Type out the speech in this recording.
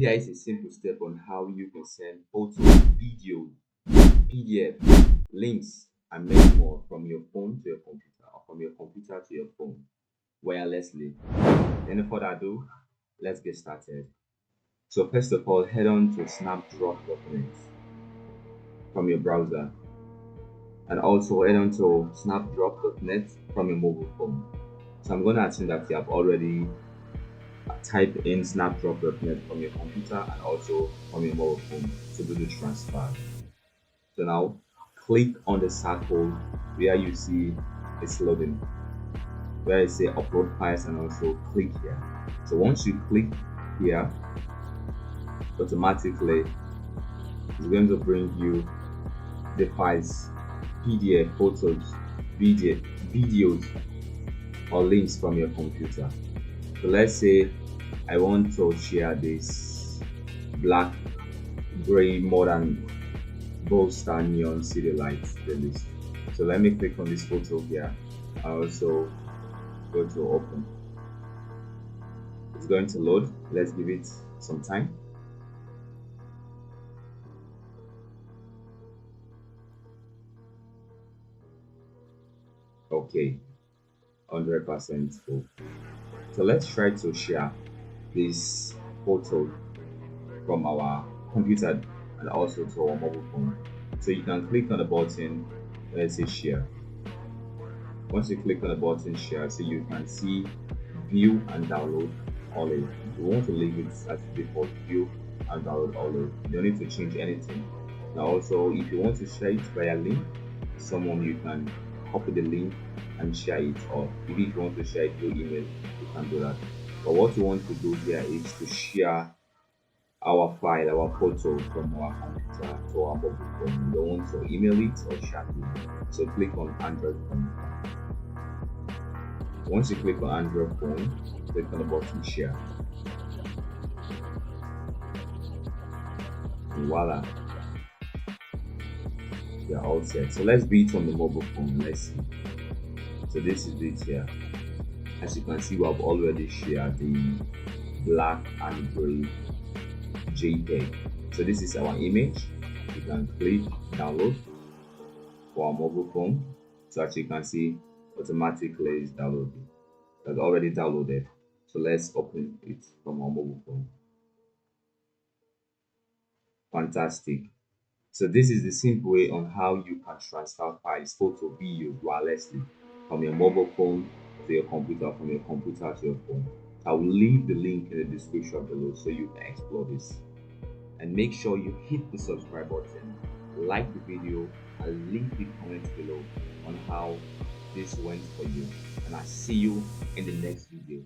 Here is a simple step on how you can send photos, video, PDF, links, and many more from your phone to your computer or from your computer to your phone wirelessly. Any further ado, let's get started. So first of all, head on to snapdrop.net from your browser, and also head on to snapdrop.net from your mobile phone. So I'm going to assume that you have already typed in snapdrop.net from your computer and also from your mobile phone to do the transfer. So now click on the circle where you see it's loading, where it say upload files, and also click here. So once you click here, automatically it's going to bring you the files, PDF, photos, videos, or links from your computer. So let's say I want to share this black, gray, modern bolster neon city lights playlist. So let me click on this photo here. I also go to open. It's going to load. Let's give it some time. Okay, 100% full. So let's try to share this photo from our computer and also to our mobile phone. So you can click on the button where it says share. Once you click on the button share, so you can see view and download all of it. If you want to leave it as default, view and download all of it, you don't need to change anything. Now also, if you want to share it via link, someone, you can copy the link and share it, or if you want to share it through email, you can do that. But what we want to do here is to share our file, our photo from our computer to our mobile phone. We don't want to email it or share it. So click on Android phone. Once you click on Android phone, click on the button share. And voila, we are all set. So let's do it on the mobile phone. Let's see. So this is it here. As you can see, we have already shared the black and gray JPEG. So this is our image. You can click download for our mobile phone. So as you can see, automatically it's downloaded. That's already downloaded. So let's open it from our mobile phone. Fantastic. So this is the simple way on how you can transfer files, photo, video wirelessly from your mobile phone to your computer, from your computer to your phone. I will leave the link in the description below so you can explore this. And make sure you hit the subscribe button, like the video, and leave the comments below on how this went for you. And I'll see you in the next video.